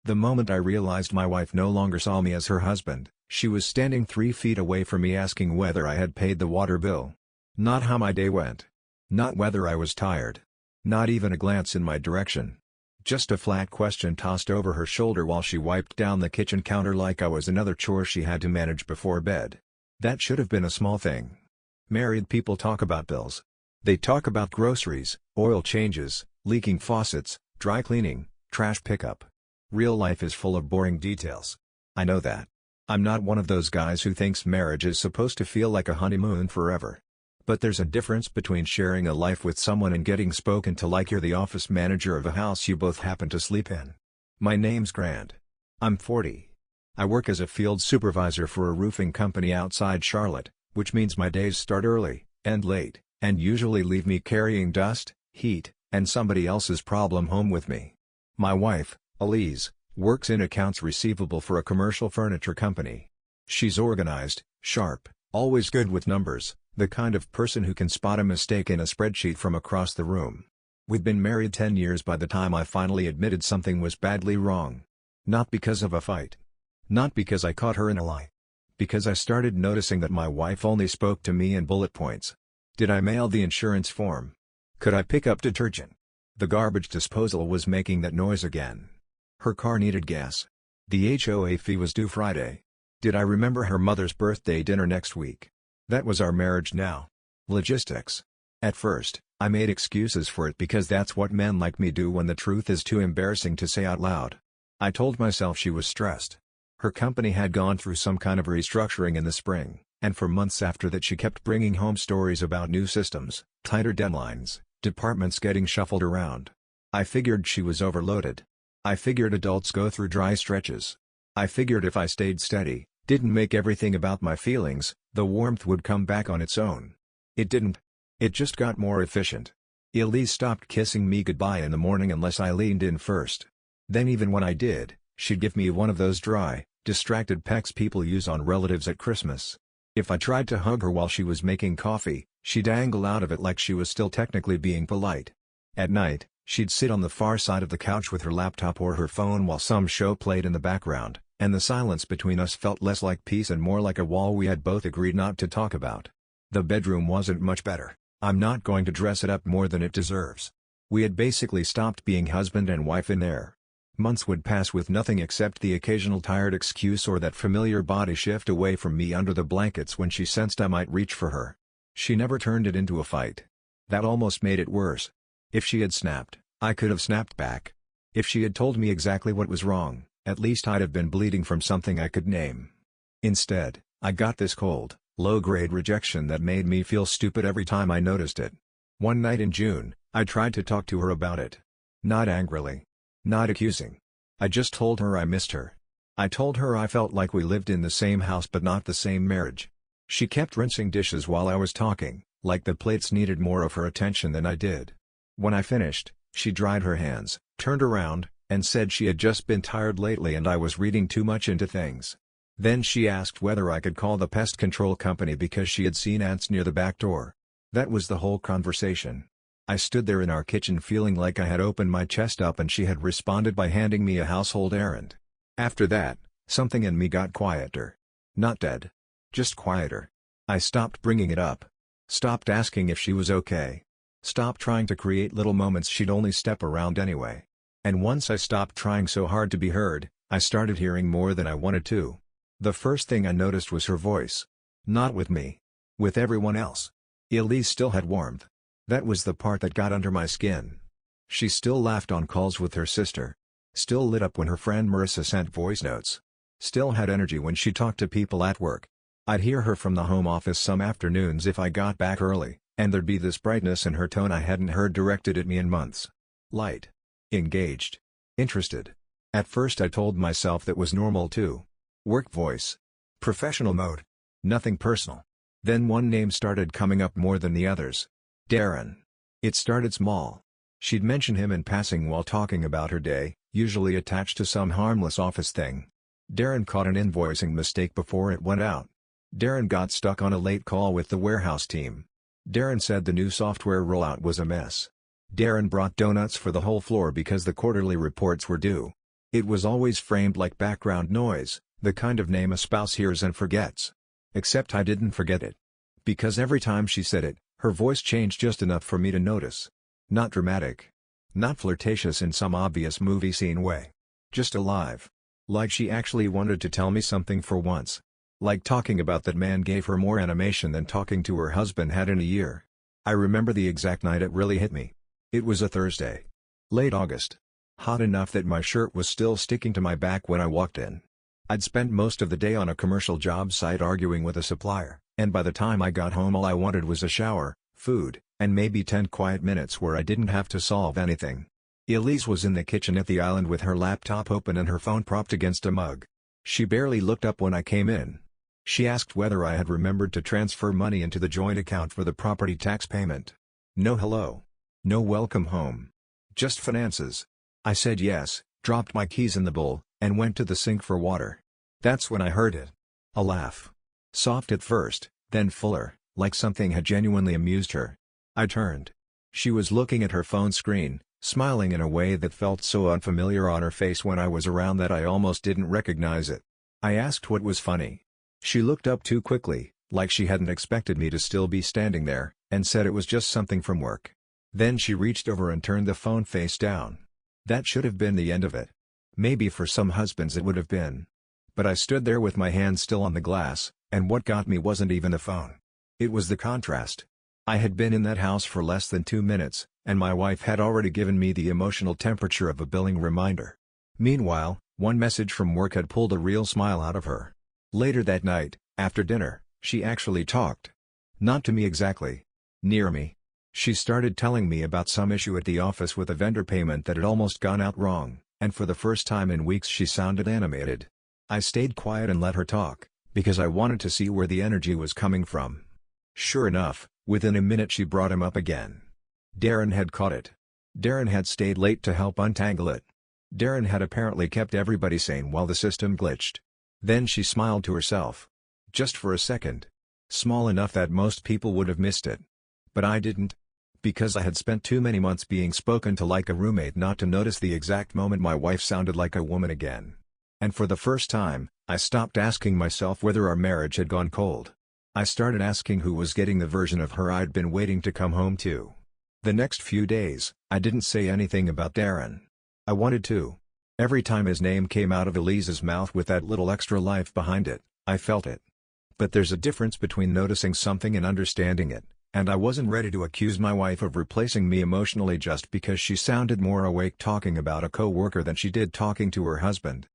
The moment I realized my wife no longer saw me as her husband, she was standing 3 feet away from me asking whether I had paid the water bill. Not how my day went. Not whether I was tired. Not even a glance in my direction. Just a flat question tossed over her shoulder while she wiped down the kitchen counter like I was another chore she had to manage before bed. That should have been a small thing. Married people talk about bills. They talk about groceries, oil changes, leaking faucets, dry cleaning, trash pickup. Real life is full of boring details. I know that. I'm not one of those guys who thinks marriage is supposed to feel like a honeymoon forever. But there's a difference between sharing a life with someone and getting spoken to like you're the office manager of a house you both happen to sleep in. My name's Grant. I'm 40. I work as a field supervisor for a roofing company outside Charlotte, which means my days start early, end late, and usually leave me carrying dust, heat, and somebody else's problem home with me. My wife, Elise, works in accounts receivable for a commercial furniture company. She's organized, sharp, always good with numbers, the kind of person who can spot a mistake in a spreadsheet from across the room. We'd been married 10 years by the time I finally admitted something was badly wrong. Not because of a fight. Not because I caught her in a lie. Because I started noticing that my wife only spoke to me in bullet points. Did I mail the insurance form? Could I pick up detergent? The garbage disposal was making that noise again. Her car needed gas. The HOA fee was due Friday. Did I remember her mother's birthday dinner next week? That was our marriage now. Logistics. At first, I made excuses for it because that's what men like me do when the truth is too embarrassing to say out loud. I told myself she was stressed. Her company had gone through some kind of restructuring in the spring, and for months after that she kept bringing home stories about new systems, tighter deadlines, departments getting shuffled around. I figured she was overloaded. I figured adults go through dry stretches. I figured if I stayed steady, didn't make everything about my feelings, the warmth would come back on its own. It didn't. It just got more efficient. Elise stopped kissing me goodbye in the morning unless I leaned in first. Then even when I did, she'd give me one of those dry, distracted pecks people use on relatives at Christmas. If I tried to hug her while she was making coffee, she'd angle out of it like she was still technically being polite. At night, she'd sit on the far side of the couch with her laptop or her phone while some show played in the background, and the silence between us felt less like peace and more like a wall we had both agreed not to talk about. The bedroom wasn't much better. I'm not going to dress it up more than it deserves. We had basically stopped being husband and wife in there. Months would pass with nothing except the occasional tired excuse or that familiar body shift away from me under the blankets when she sensed I might reach for her. She never turned it into a fight. That almost made it worse. If she had snapped, I could have snapped back. If she had told me exactly what was wrong, at least I'd have been bleeding from something I could name. Instead, I got this cold, low-grade rejection that made me feel stupid every time I noticed it. One night in June, I tried to talk to her about it. Not angrily. Not accusing. I just told her I missed her. I told her I felt like we lived in the same house but not the same marriage. She kept rinsing dishes while I was talking, like the plates needed more of her attention than I did. When I finished, she dried her hands, turned around, and said she had just been tired lately and I was reading too much into things. Then she asked whether I could call the pest control company because she had seen ants near the back door. That was the whole conversation. I stood there in our kitchen feeling like I had opened my chest up and she had responded by handing me a household errand. After that, something in me got quieter. Not dead. Just quieter. I stopped bringing it up. Stopped asking if she was okay. Stopped trying to create little moments she'd only step around anyway. And once I stopped trying so hard to be heard, I started hearing more than I wanted to. The first thing I noticed was her voice. Not with me. With everyone else. Elise still had warmth. That was the part that got under my skin. She still laughed on calls with her sister. Still lit up when her friend Marissa sent voice notes. Still had energy when she talked to people at work. I'd hear her from the home office some afternoons if I got back early, and there'd be this brightness in her tone I hadn't heard directed at me in months. Light. Engaged. Interested. At first I told myself that was normal too. Work voice. Professional mode. Nothing personal. Then one name started coming up more than the others. Darren. It started small. She'd mention him in passing while talking about her day, usually attached to some harmless office thing. Darren caught an invoicing mistake before it went out. Darren got stuck on a late call with the warehouse team. Darren said the new software rollout was a mess. Darren brought donuts for the whole floor because the quarterly reports were due. It was always framed like background noise, the kind of name a spouse hears and forgets. Except I didn't forget it. Because every time she said it, her voice changed just enough for me to notice. Not dramatic. Not flirtatious in some obvious movie scene way. Just alive. Like she actually wanted to tell me something for once. Like talking about that man gave her more animation than talking to her husband had in a year. I remember the exact night it really hit me. It was a Thursday. Late August. Hot enough that my shirt was still sticking to my back when I walked in. I'd spent most of the day on a commercial job site arguing with a supplier, and by the time I got home all I wanted was a shower, food, and maybe 10 quiet minutes where I didn't have to solve anything. Elise was in the kitchen at the island with her laptop open and her phone propped against a mug. She barely looked up when I came in. She asked whether I had remembered to transfer money into the joint account for the property tax payment. No hello. No welcome home. Just finances. I said yes, dropped my keys in the bowl, and went to the sink for water. That's when I heard it. A laugh. Soft at first, then fuller, like something had genuinely amused her. I turned. She was looking at her phone screen, smiling in a way that felt so unfamiliar on her face when I was around that I almost didn't recognize it. I asked what was funny. She looked up too quickly, like she hadn't expected me to still be standing there, and said it was just something from work. Then she reached over and turned the phone face down. That should have been the end of it. Maybe for some husbands it would have been. But I stood there with my hand still on the glass, and what got me wasn't even the phone. It was the contrast. I had been in that house for less than 2 minutes, and my wife had already given me the emotional temperature of a billing reminder. Meanwhile, one message from work had pulled a real smile out of her. Later that night, after dinner, she actually talked. Not to me exactly. Near me. She started telling me about some issue at the office with a vendor payment that had almost gone out wrong, and for the first time in weeks she sounded animated. I stayed quiet and let her talk, because I wanted to see where the energy was coming from. Sure enough, within a minute she brought him up again. Darren had caught it. Darren had stayed late to help untangle it. Darren had apparently kept everybody sane while the system glitched. Then she smiled to herself. Just for a second. Small enough that most people would have missed it. But I didn't. Because I had spent too many months being spoken to like a roommate not to notice the exact moment my wife sounded like a woman again. And for the first time, I stopped asking myself whether our marriage had gone cold. I started asking who was getting the version of her I'd been waiting to come home to. The next few days, I didn't say anything about Darren. I wanted to. Every time his name came out of Elise's mouth with that little extra life behind it, I felt it. But there's a difference between noticing something and understanding it, and I wasn't ready to accuse my wife of replacing me emotionally just because she sounded more awake talking about a coworker than she did talking to her husband.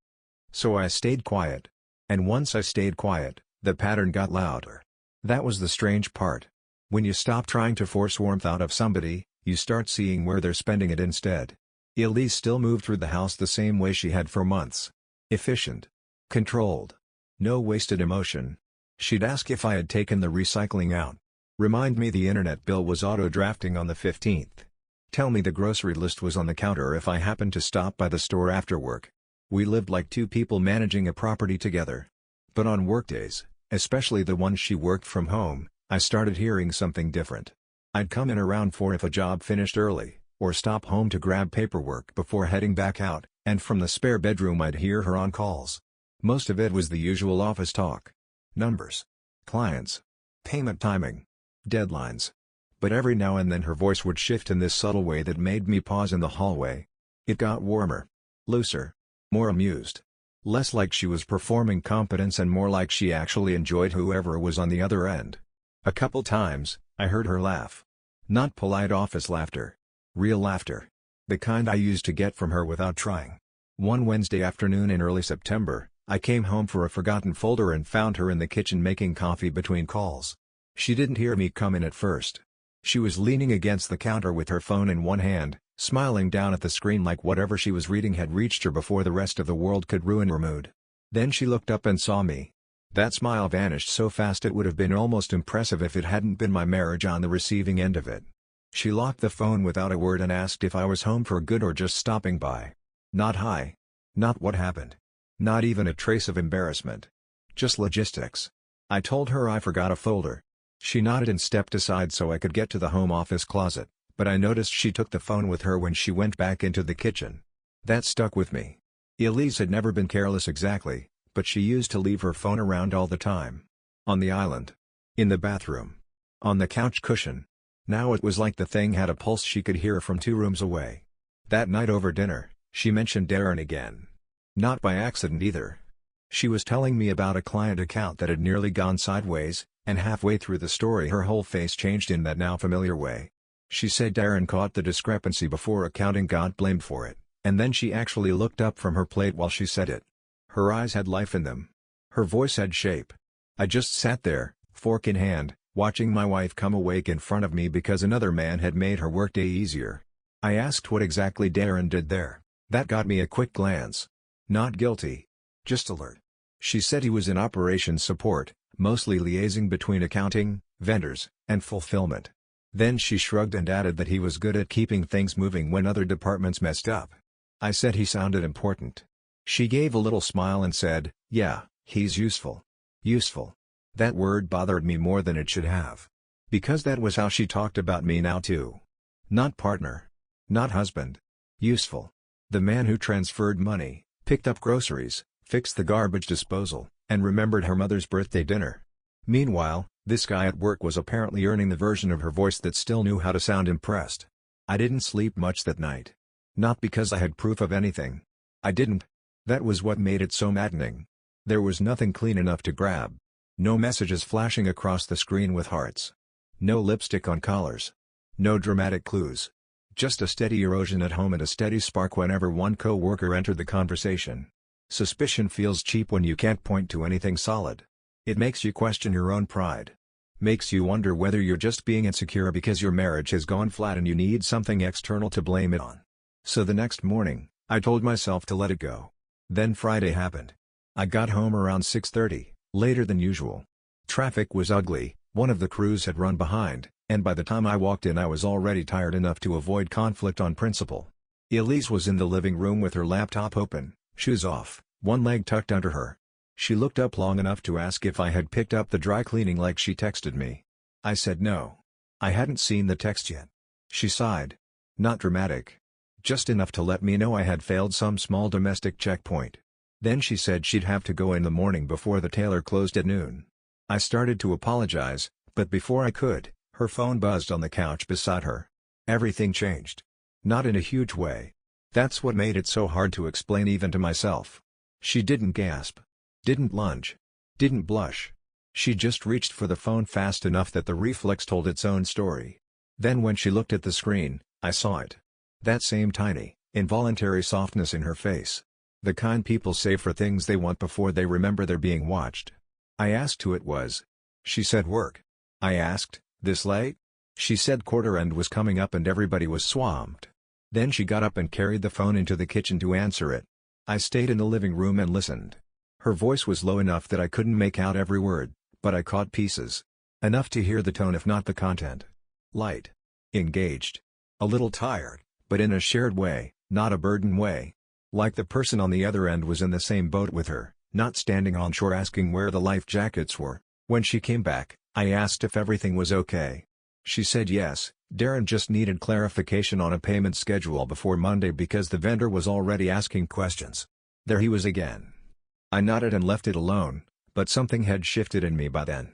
So I stayed quiet. And once I stayed quiet, the pattern got louder. That was the strange part. When you stop trying to force warmth out of somebody, you start seeing where they're spending it instead. Elise still moved through the house the same way she had for months. Efficient. Controlled. No wasted emotion. She'd ask if I had taken the recycling out. Remind me the internet bill was auto-drafting on the 15th. Tell me the grocery list was on the counter if I happened to stop by the store after work. We lived like two people managing a property together. But on workdays, especially the ones she worked from home, I started hearing something different. I'd come in around 4 if a job finished early, or stop home to grab paperwork before heading back out, and from the spare bedroom I'd hear her on calls. Most of it was the usual office talk. Numbers. Clients. Payment timing. Deadlines. But every now and then her voice would shift in this subtle way that made me pause in the hallway. It got warmer. Looser. More amused. Less like she was performing competence and more like she actually enjoyed whoever was on the other end. A couple times, I heard her laugh. Not polite office laughter. Real laughter. The kind I used to get from her without trying. One Wednesday afternoon in early September, I came home for a forgotten folder and found her in the kitchen making coffee between calls. She didn't hear me come in at first. She was leaning against the counter with her phone in one hand, smiling down at the screen like whatever she was reading had reached her before the rest of the world could ruin her mood. Then she looked up and saw me. That smile vanished so fast it would have been almost impressive if it hadn't been my marriage on the receiving end of it. She locked the phone without a word and asked if I was home for good or just stopping by. Not hi. Not what happened. Not even a trace of embarrassment. Just logistics. I told her I forgot a folder. She nodded and stepped aside so I could get to the home office closet, but I noticed she took the phone with her when she went back into the kitchen. That stuck with me. Elise had never been careless exactly, but she used to leave her phone around all the time. On the island. In the bathroom. On the couch cushion. Now it was like the thing had a pulse she could hear from 2 rooms away. That night over dinner, she mentioned Darren again. Not by accident either. She was telling me about a client account that had nearly gone sideways, and halfway through the story her whole face changed in that now familiar way. She said Darren caught the discrepancy before accounting got blamed for it, and then she actually looked up from her plate while she said it. Her eyes had life in them. Her voice had shape. I just sat there, fork in hand, watching my wife come awake in front of me because another man had made her workday easier. I asked what exactly Darren did there. That got me a quick glance. Not guilty. Just alert. She said he was in operations support, mostly liaising between accounting, vendors, and fulfillment. Then she shrugged and added that he was good at keeping things moving when other departments messed up. I said he sounded important. She gave a little smile and said, "Yeah, he's useful." Useful. That word bothered me more than it should have. Because that was how she talked about me now too. Not partner. Not husband. Useful. The man who transferred money, picked up groceries, fixed the garbage disposal, and remembered her mother's birthday dinner. Meanwhile, this guy at work was apparently earning the version of her voice that still knew how to sound impressed. I didn't sleep much that night. Not because I had proof of anything. I didn't. That was what made it so maddening. There was nothing clean enough to grab. No messages flashing across the screen with hearts. No lipstick on collars. No dramatic clues. Just a steady erosion at home and a steady spark whenever one coworker entered the conversation. Suspicion feels cheap when you can't point to anything solid. It makes you question your own pride. Makes you wonder whether you're just being insecure because your marriage has gone flat and you need something external to blame it on. So the next morning, I told myself to let it go. Then Friday happened. I got home around 6:30, later than usual. Traffic was ugly, one of the crews had run behind, and by the time I walked in I was already tired enough to avoid conflict on principle. Elise was in the living room with her laptop open, shoes off, one leg tucked under her. She looked up long enough to ask if I had picked up the dry cleaning like she texted me. I said no. I hadn't seen the text yet. She sighed. Not dramatic. Just enough to let me know I had failed some small domestic checkpoint. Then she said she'd have to go in the morning before the tailor closed at noon. I started to apologize, but before I could, her phone buzzed on the couch beside her. Everything changed. Not in a huge way. That's what made it so hard to explain even to myself. She didn't gasp. Didn't lunge. Didn't blush. She just reached for the phone fast enough that the reflex told its own story. Then when she looked at the screen, I saw it. That same tiny, involuntary softness in her face. The kind people say for things they want before they remember they're being watched. I asked who it was. She said work. I asked, this late? She said quarter end was coming up and everybody was swamped. Then she got up and carried the phone into the kitchen to answer it. I stayed in the living room and listened. Her voice was low enough that I couldn't make out every word, but I caught pieces. Enough to hear the tone if not the content. Light. Engaged. A little tired, but in a shared way, not a burden way. Like the person on the other end was in the same boat with her, not standing on shore asking where the life jackets were. When she came back, I asked if everything was okay. She said yes, Darren just needed clarification on a payment schedule before Monday because the vendor was already asking questions. There he was again. I nodded and left it alone, but something had shifted in me by then.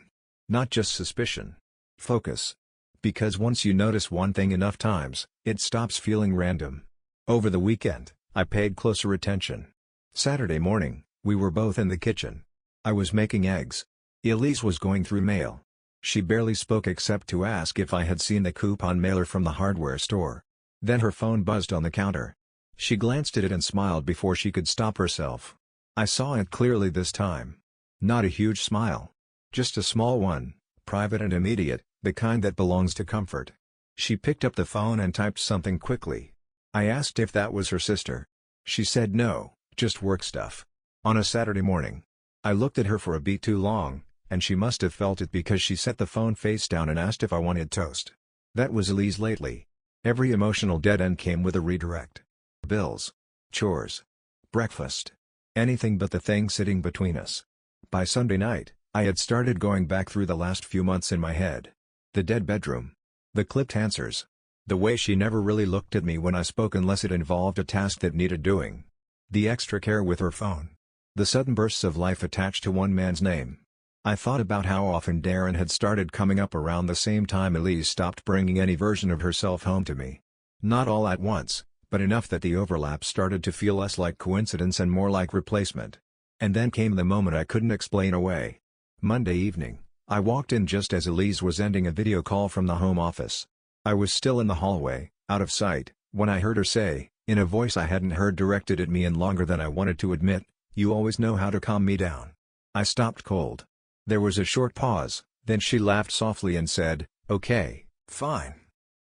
Not just suspicion. Focus. Because once you notice one thing enough times, it stops feeling random. Over the weekend, I paid closer attention. Saturday morning, we were both in the kitchen. I was making eggs. Elise was going through mail. She barely spoke except to ask if I had seen the coupon mailer from the hardware store. Then her phone buzzed on the counter. She glanced at it and smiled before she could stop herself. I saw it clearly this time. Not a huge smile. Just a small one, private and immediate, the kind that belongs to comfort. She picked up the phone and typed something quickly. I asked if that was her sister. She said no, just work stuff. On a Saturday morning. I looked at her for a beat too long, and she must have felt it because she set the phone face down and asked if I wanted toast. That was Elise lately. Every emotional dead end came with a redirect. Bills. Chores. Breakfast. Anything but the thing sitting between us. By Sunday night, I had started going back through the last few months in my head. The dead bedroom. The clipped answers. The way she never really looked at me when I spoke unless it involved a task that needed doing. The extra care with her phone. The sudden bursts of life attached to one man's name. I thought about how often Darren had started coming up around the same time Elise stopped bringing any version of herself home to me. Not all at once, but enough that the overlap started to feel less like coincidence and more like replacement. And then came the moment I couldn't explain away. Monday evening, I walked in just as Elise was ending a video call from the home office. I was still in the hallway, out of sight, when I heard her say, in a voice I hadn't heard directed at me in longer than I wanted to admit, "You always know how to calm me down." I stopped cold. There was a short pause, then she laughed softly and said, "Okay, fine.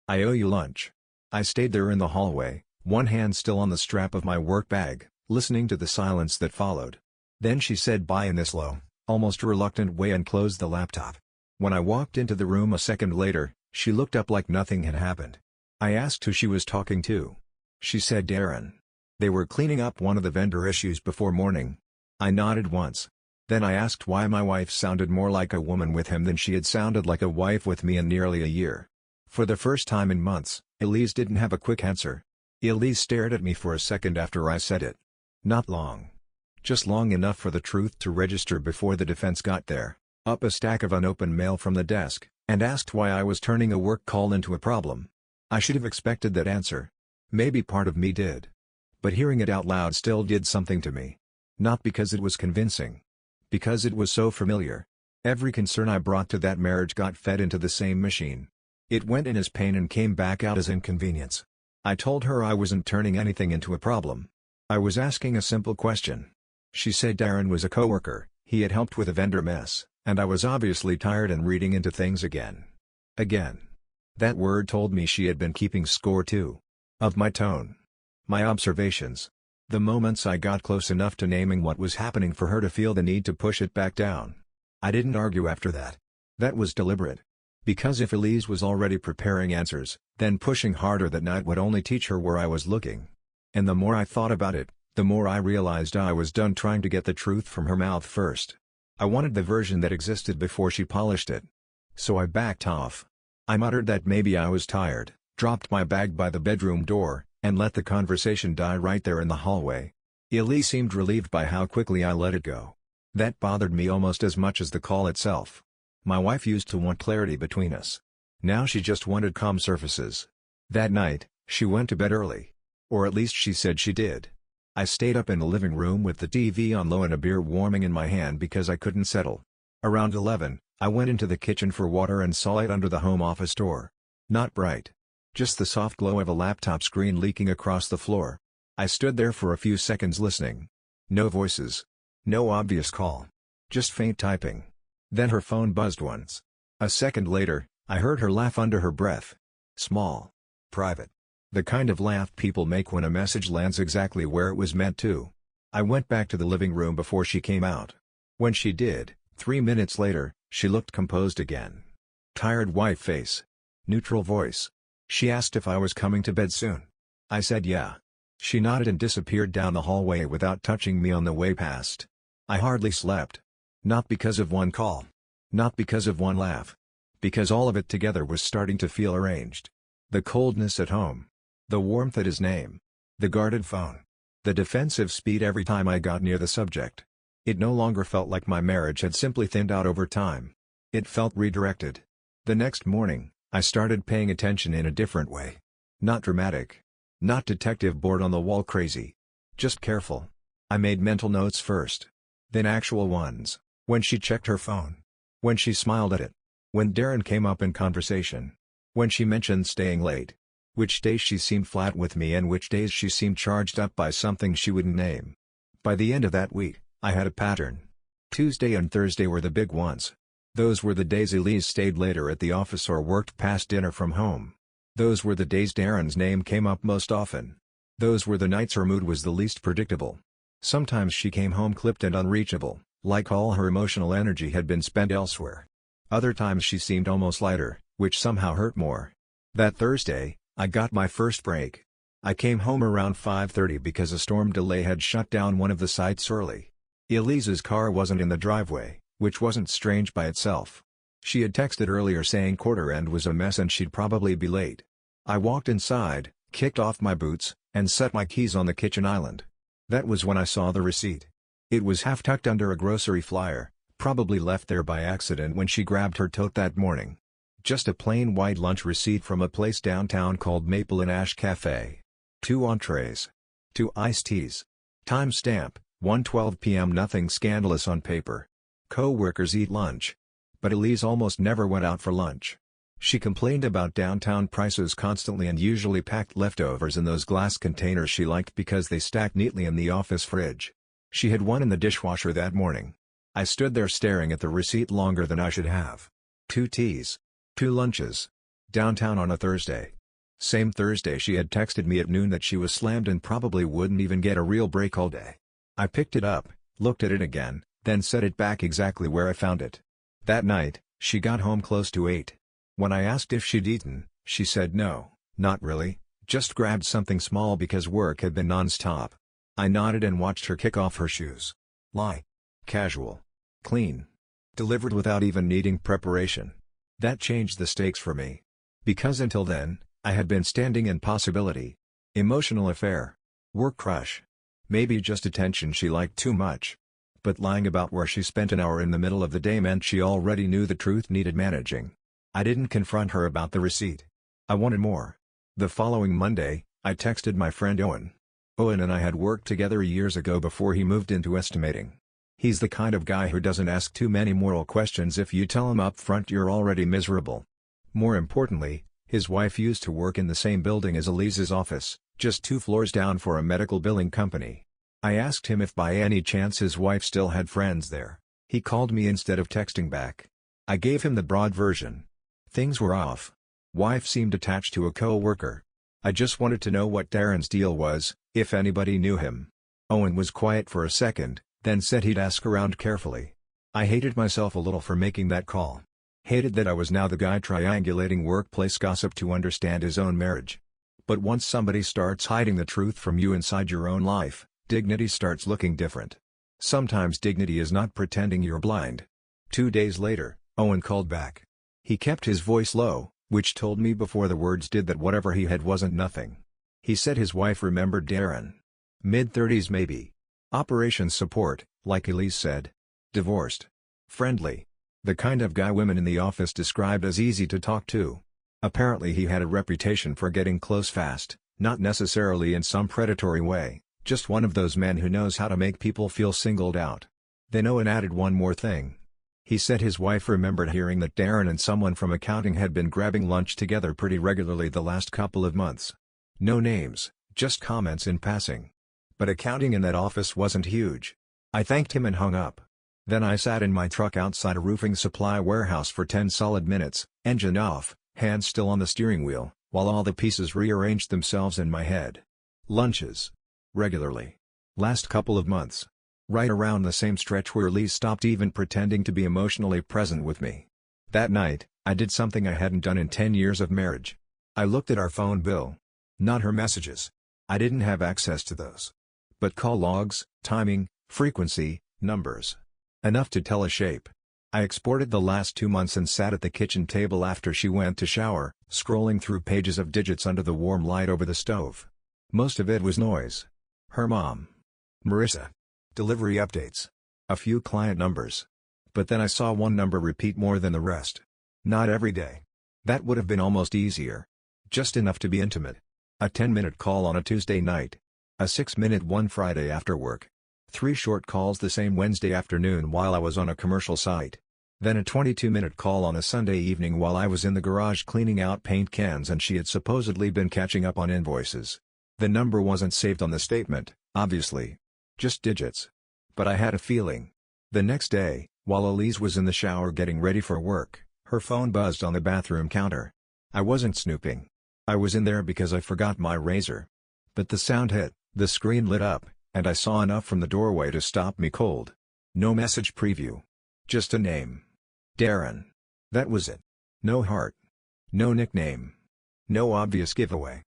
I owe you lunch." I stayed there in the hallway, one hand still on the strap of my work bag, listening to the silence that followed. Then she said bye in this low, almost reluctant way and closed the laptop. When I walked into the room a second later, she looked up like nothing had happened. I asked who she was talking to. She said Darren. They were cleaning up one of the vendor issues before morning. I nodded once. Then I asked why my wife sounded more like a woman with him than she had sounded like a wife with me in nearly a year. For the first time in months, Elise didn't have a quick answer. Elise stared at me for a second after I said it. Not long. Just long enough for the truth to register before the defense got there, up a stack of unopened mail from the desk, and asked why I was turning a work call into a problem. I should have expected that answer. Maybe part of me did. But hearing it out loud still did something to me. Not because it was convincing. Because it was so familiar. Every concern I brought to that marriage got fed into the same machine. It went in as pain and came back out as inconvenience. I told her I wasn't turning anything into a problem. I was asking a simple question. She said Darren was a coworker, he had helped with a vendor mess, and I was obviously tired and reading into things again. Again. That word told me she had been keeping score too. Of my tone. My observations. The moments I got close enough to naming what was happening for her to feel the need to push it back down. I didn't argue after that. That was deliberate. Because if Elise was already preparing answers, then pushing harder that night would only teach her where I was looking. And the more I thought about it, the more I realized I was done trying to get the truth from her mouth first. I wanted the version that existed before she polished it. So I backed off. I muttered that maybe I was tired, dropped my bag by the bedroom door, and let the conversation die right there in the hallway. Elise seemed relieved by how quickly I let it go. That bothered me almost as much as the call itself. My wife used to want clarity between us. Now she just wanted calm surfaces. That night, she went to bed early. Or at least she said she did. I stayed up in the living room with the TV on low and a beer warming in my hand because I couldn't settle. Around 11, I went into the kitchen for water and saw it under the home office door. Not bright. Just the soft glow of a laptop screen leaking across the floor. I stood there for a few seconds listening. No voices. No obvious call. Just faint typing. Then her phone buzzed once. A second later, I heard her laugh under her breath. Small. Private. The kind of laugh people make when a message lands exactly where it was meant to. I went back to the living room before she came out. When she did, 3 minutes later, she looked composed again. Tired white face. Neutral voice. She asked if I was coming to bed soon. I said yeah. She nodded and disappeared down the hallway without touching me on the way past. I hardly slept. Not because of one call. Not because of one laugh. Because all of it together was starting to feel arranged. The coldness at home. The warmth at his name. The guarded phone. The defensive speed every time I got near the subject. It no longer felt like my marriage had simply thinned out over time. It felt redirected. The next morning, I started paying attention in a different way. Not dramatic. Not detective board on the wall crazy. Just careful. I made mental notes first. Then actual ones. When she checked her phone. When she smiled at it. When Darren came up in conversation. When she mentioned staying late. Which days she seemed flat with me and which days she seemed charged up by something she wouldn't name. By the end of that week, I had a pattern. Tuesday and Thursday were the big ones. Those were the days Elise stayed later at the office or worked past dinner from home. Those were the days Darren's name came up most often. Those were the nights her mood was the least predictable. Sometimes she came home clipped and unreachable, like all her emotional energy had been spent elsewhere. Other times she seemed almost lighter, which somehow hurt more. That Thursday, I got my first break. I came home around 5:30 because a storm delay had shut down one of the sites early. Elise's car wasn't in the driveway, which wasn't strange by itself. She had texted earlier saying quarter end was a mess and she'd probably be late. I walked inside, kicked off my boots, and set my keys on the kitchen island. That was when I saw the receipt. It was half tucked under a grocery flyer, probably left there by accident when she grabbed her tote that morning. Just a plain white lunch receipt from a place downtown called Maple and Ash Cafe. 2 entrees. 2 iced teas. Timestamp, 1:12 p.m. Nothing scandalous on paper. Co-workers eat lunch. But Elise almost never went out for lunch. She complained about downtown prices constantly and usually packed leftovers in those glass containers she liked because they stacked neatly in the office fridge. She had one in the dishwasher that morning. I stood there staring at the receipt longer than I should have. 2 teas. 2 lunches. Downtown on a Thursday. Same Thursday she had texted me at noon that she was slammed and probably wouldn't even get a real break all day. I picked it up, looked at it again, then set it back exactly where I found it. That night, she got home close to 8. When I asked if she'd eaten, she said no, not really, just grabbed something small because work had been non-stop. I nodded and watched her kick off her shoes. Lie. Casual. Clean. Delivered without even needing preparation. That changed the stakes for me. Because until then, I had been standing in possibility. Emotional affair. Work crush. Maybe just attention she liked too much. But lying about where she spent an hour in the middle of the day meant she already knew the truth needed managing. I didn't confront her about the receipt. I wanted more. The following Monday, I texted my friend Owen. Owen and I had worked together years ago before he moved into estimating. He's the kind of guy who doesn't ask too many moral questions if you tell him up front you're already miserable. More importantly, his wife used to work in the same building as Elise's office, just 2 floors down for a medical billing company. I asked him if by any chance his wife still had friends there. He called me instead of texting back. I gave him the broad version. Things were off. Wife seemed attached to a co-worker. I just wanted to know what Darren's deal was, if anybody knew him. Owen was quiet for a second, then said he'd ask around carefully. I hated myself a little for making that call. Hated that I was now the guy triangulating workplace gossip to understand his own marriage. But once somebody starts hiding the truth from you inside your own life, dignity starts looking different. Sometimes dignity is not pretending you're blind. 2 days later, Owen called back. He kept his voice low, which told me before the words did that whatever he had wasn't nothing. He said his wife remembered Darren. Mid-30s maybe. Operations support, like Elise said. Divorced. Friendly. The kind of guy women in the office described as easy to talk to. Apparently he had a reputation for getting close fast, not necessarily in some predatory way, just one of those men who knows how to make people feel singled out. Then Owen added one more thing. He said his wife remembered hearing that Darren and someone from accounting had been grabbing lunch together pretty regularly the last couple of months. No names, just comments in passing. But accounting in that office wasn't huge. I thanked him and hung up. Then I sat in my truck outside a roofing supply warehouse for 10 solid minutes, engine off, hands still on the steering wheel, while all the pieces rearranged themselves in my head. Lunches. Regularly. Last couple of months. Right around the same stretch where Elise stopped even pretending to be emotionally present with me. That night, I did something I hadn't done in 10 years of marriage. I looked at our phone bill. Not her messages. I didn't have access to those. But call logs, timing, frequency, numbers. Enough to tell a shape. I exported the last 2 months and sat at the kitchen table after she went to shower, scrolling through pages of digits under the warm light over the stove. Most of it was noise. Her mom. Marissa. Delivery updates. A few client numbers. But then I saw one number repeat more than the rest. Not every day. That would have been almost easier. Just enough to be intimate. A 10-minute call on a Tuesday night. A 6-minute one Friday after work. 3 short calls the same Wednesday afternoon while I was on a commercial site. Then a 22-minute call on a Sunday evening while I was in the garage cleaning out paint cans and she had supposedly been catching up on invoices. The number wasn't saved on the statement, obviously. Just digits. But I had a feeling. The next day, while Elise was in the shower getting ready for work, her phone buzzed on the bathroom counter. I wasn't snooping. I was in there because I forgot my razor. But the sound hit, the screen lit up, and I saw enough from the doorway to stop me cold. No message preview. Just a name. Darren. That was it. No heart. No nickname. No obvious giveaway.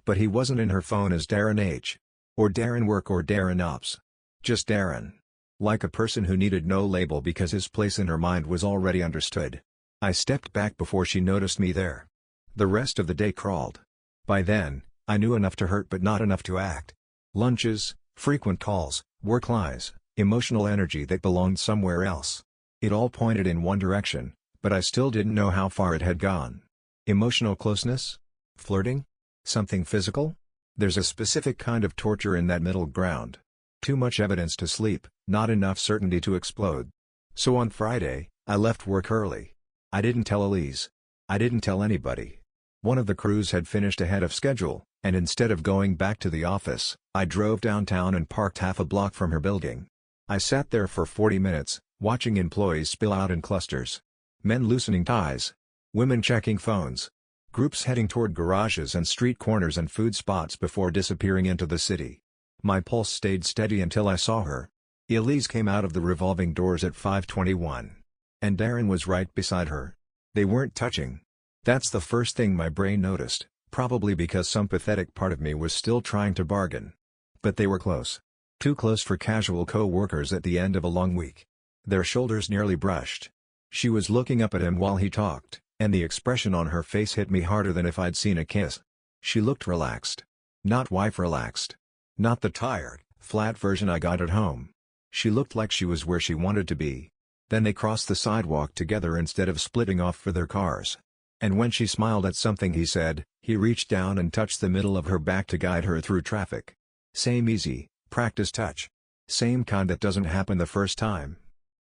But he wasn't in her phone as Darren H. Or Darren Work or Darren Ops. Just Darren. Like a person who needed no label because his place in her mind was already understood. I stepped back before she noticed me there. The rest of the day crawled. By then, I knew enough to hurt but not enough to act. Lunches, Frequent calls, work lies, emotional energy that belonged somewhere else. It all pointed in one direction, but I still didn't know how far it had gone. Emotional closeness? Flirting? Something physical? There's a specific kind of torture in that middle ground. Too much evidence to sleep, not enough certainty to explode. So on Friday, I left work early. I didn't tell Elise. I didn't tell anybody. One of the crews had finished ahead of schedule, and instead of going back to the office, I drove downtown and parked half a block from her building. I sat there for 40 minutes, watching employees spill out in clusters. Men loosening ties. Women checking phones. Groups heading toward garages and street corners and food spots before disappearing into the city. My pulse stayed steady until I saw her. Elise came out of the revolving doors at 5:21. And Darren was right beside her. They weren't touching. That's the first thing my brain noticed, probably because some pathetic part of me was still trying to bargain. But they were close. Too close for casual co-workers at the end of a long week. Their shoulders nearly brushed. She was looking up at him while he talked, and the expression on her face hit me harder than if I'd seen a kiss. She looked relaxed. Not wife relaxed. Not the tired, flat version I got at home. She looked like she was where she wanted to be. Then they crossed the sidewalk together instead of splitting off for their cars. And when she smiled at something he said, he reached down and touched the middle of her back to guide her through traffic. Same easy, practice touch. Same kind that doesn't happen the first time.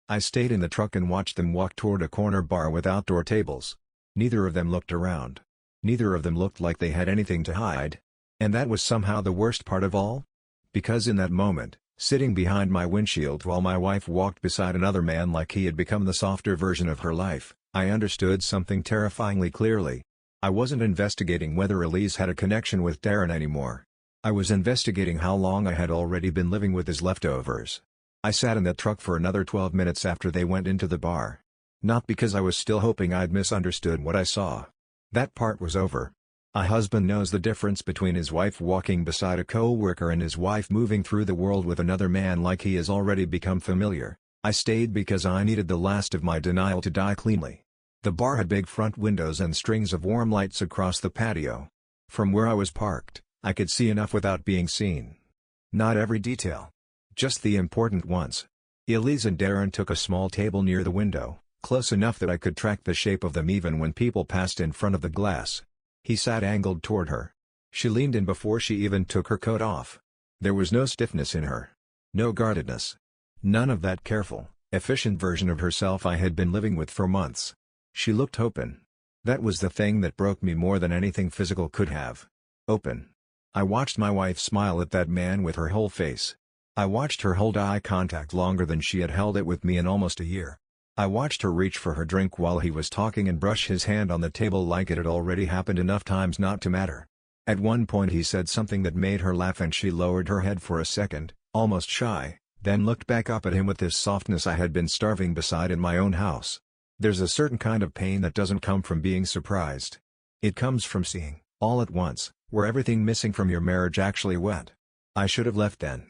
I stayed in the truck and watched them walk toward a corner bar with outdoor tables. Neither of them looked around. Neither of them looked like they had anything to hide. And that was somehow the worst part of all? Because in that moment, sitting behind my windshield while my wife walked beside another man like he had become the softer version of her life, I understood something terrifyingly clearly. I wasn't investigating whether Elise had a connection with Darren anymore. I was investigating how long I had already been living with his leftovers. I sat in that truck for another 12 minutes after they went into the bar. Not because I was still hoping I'd misunderstood what I saw. That part was over. A husband knows the difference between his wife walking beside a co-worker and his wife moving through the world with another man like he has already become familiar. I stayed because I needed the last of my denial to die cleanly. The bar had big front windows and strings of warm lights across the patio. From where I was parked, I could see enough without being seen. Not every detail. Just the important ones. Elise and Darren took a small table near the window, close enough that I could track the shape of them even when people passed in front of the glass. He sat angled toward her. She leaned in before she even took her coat off. There was no stiffness in her. No guardedness. None of that careful, efficient version of herself I had been living with for months. She looked open. That was the thing that broke me more than anything physical could have. Open. I watched my wife smile at that man with her whole face. I watched her hold eye contact longer than she had held it with me in almost a year. I watched her reach for her drink while he was talking and brush his hand on the table like it had already happened enough times not to matter. At one point he said something that made her laugh and she lowered her head for a second, almost shy, then looked back up at him with this softness I had been starving beside in my own house. There's a certain kind of pain that doesn't come from being surprised. It comes from seeing, all at once, where everything missing from your marriage actually went. I should have left then.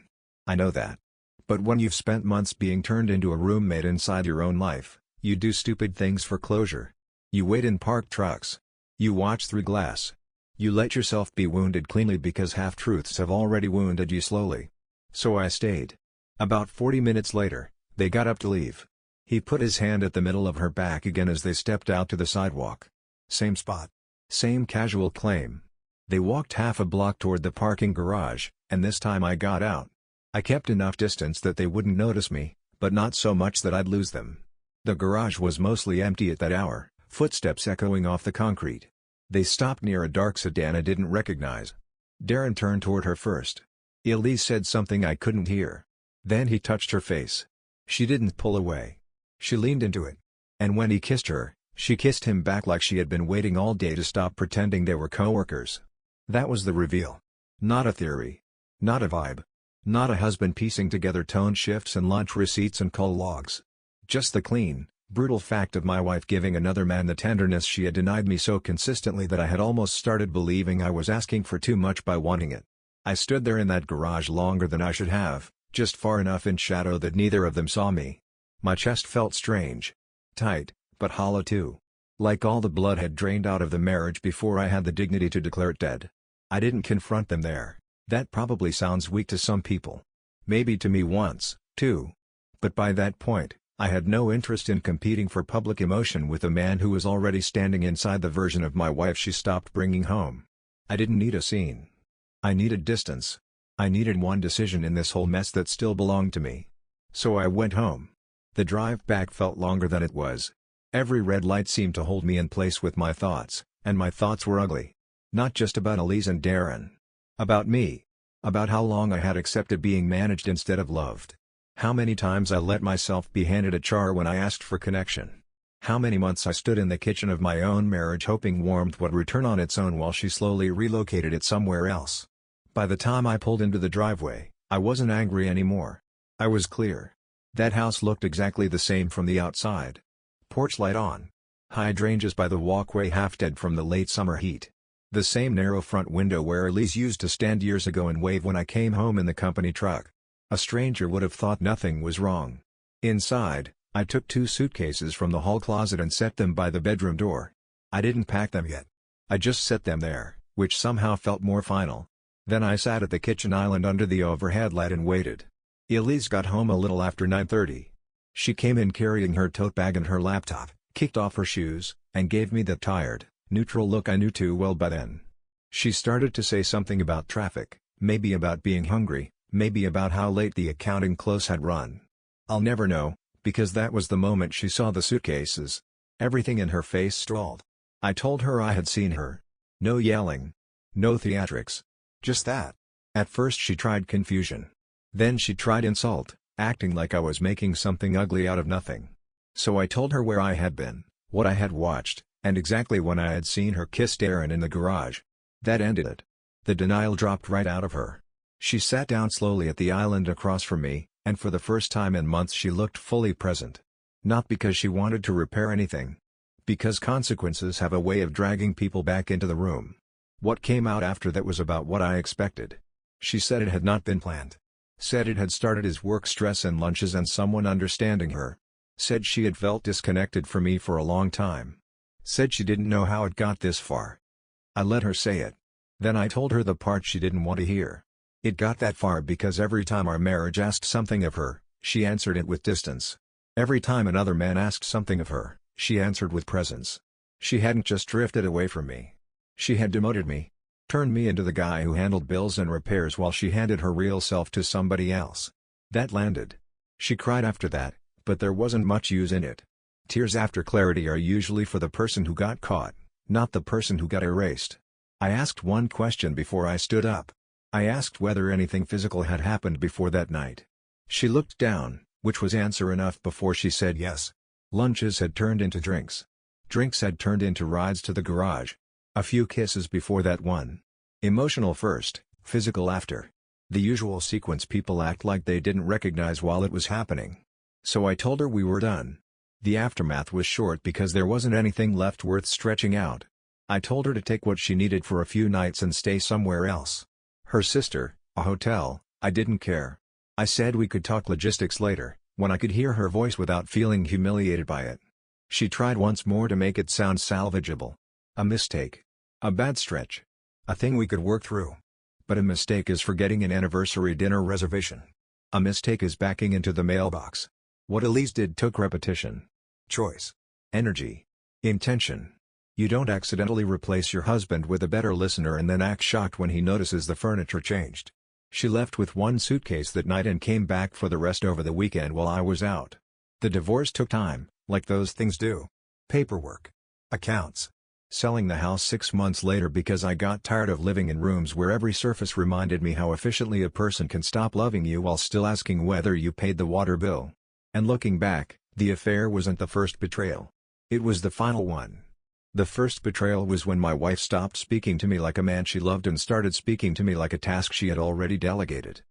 I know that. But when you've spent months being turned into a roommate inside your own life, you do stupid things for closure. You wait in parked trucks. You watch through glass. You let yourself be wounded cleanly because half-truths have already wounded you slowly. So I stayed. About 40 minutes later, they got up to leave. He put his hand at the middle of her back again as they stepped out to the sidewalk. Same spot. Same casual claim. They walked half a block toward the parking garage, and this time I got out. I kept enough distance that they wouldn't notice me, but not so much that I'd lose them. The garage was mostly empty at that hour, footsteps echoing off the concrete. They stopped near a dark sedan I didn't recognize. Darren turned toward her first. Elise said something I couldn't hear. Then he touched her face. She didn't pull away. She leaned into it. And when he kissed her, she kissed him back like she had been waiting all day to stop pretending they were coworkers. That was the reveal. Not a theory. Not a vibe. Not a husband piecing together tone shifts and lunch receipts and call logs. Just the clean, brutal fact of my wife giving another man the tenderness she had denied me so consistently that I had almost started believing I was asking for too much by wanting it. I stood there in that garage longer than I should have, just far enough in shadow that neither of them saw me. My chest felt strange. Tight, but hollow too. Like all the blood had drained out of the marriage before I had the dignity to declare it dead. I didn't confront them there. That probably sounds weak to some people. Maybe to me once, too. But by that point, I had no interest in competing for public emotion with a man who was already standing inside the version of my wife she stopped bringing home. I didn't need a scene. I needed distance. I needed one decision in this whole mess that still belonged to me. So I went home. The drive back felt longer than it was. Every red light seemed to hold me in place with my thoughts, and my thoughts were ugly. Not just about Elise and Darren. About me. About how long I had accepted being managed instead of loved. How many times I let myself be handed a char when I asked for connection. How many months I stood in the kitchen of my own marriage hoping warmth would return on its own while she slowly relocated it somewhere else. By the time I pulled into the driveway, I wasn't angry anymore. I was clear. That house looked exactly the same from the outside. Porch light on. Hydrangeas by the walkway half dead from the late summer heat. The same narrow front window where Elise used to stand years ago and wave when I came home in the company truck. A stranger would have thought nothing was wrong. Inside, I took 2 suitcases from the hall closet and set them by the bedroom door. I didn't pack them yet. I just set them there, which somehow felt more final. Then I sat at the kitchen island under the overhead light and waited. Elise got home a little after 9:30. She came in carrying her tote bag and her laptop, kicked off her shoes, and gave me the tired, neutral look I knew too well by then. She started to say something about traffic, maybe about being hungry, maybe about how late the accounting close had run. I'll never know, because that was the moment she saw the suitcases. Everything in her face stalled. I told her I had seen her. No yelling. No theatrics. Just that. At first she tried confusion. Then she tried insult, acting like I was making something ugly out of nothing. So I told her where I had been, what I had watched, and exactly when I had seen her kiss Darren in the garage. That ended it. The denial dropped right out of her. She sat down slowly at the island across from me, and for the first time in months she looked fully present. Not because she wanted to repair anything. Because consequences have a way of dragging people back into the room. What came out after that was about what I expected. She said it had not been planned. Said it had started as work stress and lunches and someone understanding her. Said she had felt disconnected from me for a long time. Said she didn't know how it got this far. I let her say it. Then I told her the part she didn't want to hear. It got that far because every time our marriage asked something of her, she answered it with distance. Every time another man asked something of her, she answered with presence. She hadn't just drifted away from me. She had demoted me. Turned me into the guy who handled bills and repairs while she handed her real self to somebody else. That landed. She cried after that, but there wasn't much use in it. Tears after clarity are usually for the person who got caught, not the person who got erased. I asked one question before I stood up. I asked whether anything physical had happened before that night. She looked down, which was answer enough before she said yes. Lunches had turned into drinks. Drinks had turned into rides to the garage. A few kisses before that one. Emotional first, physical after. The usual sequence people act like they didn't recognize while it was happening. So I told her we were done. The aftermath was short because there wasn't anything left worth stretching out. I told her to take what she needed for a few nights and stay somewhere else. Her sister, a hotel, I didn't care. I said we could talk logistics later, when I could hear her voice without feeling humiliated by it. She tried once more to make it sound salvageable. A mistake. A bad stretch. A thing we could work through. But a mistake is forgetting an anniversary dinner reservation. A mistake is backing into the mailbox. What Elise did took repetition. Choice. Energy. Intention. You don't accidentally replace your husband with a better listener and then act shocked when he notices the furniture changed. She left with one suitcase that night and came back for the rest over the weekend while I was out. The divorce took time, like those things do. Paperwork. Accounts. Selling the house 6 months later because I got tired of living in rooms where every surface reminded me how efficiently a person can stop loving you while still asking whether you paid the water bill. And looking back, the affair wasn't the first betrayal. It was the final one. The first betrayal was when my wife stopped speaking to me like a man she loved and started speaking to me like a task she had already delegated.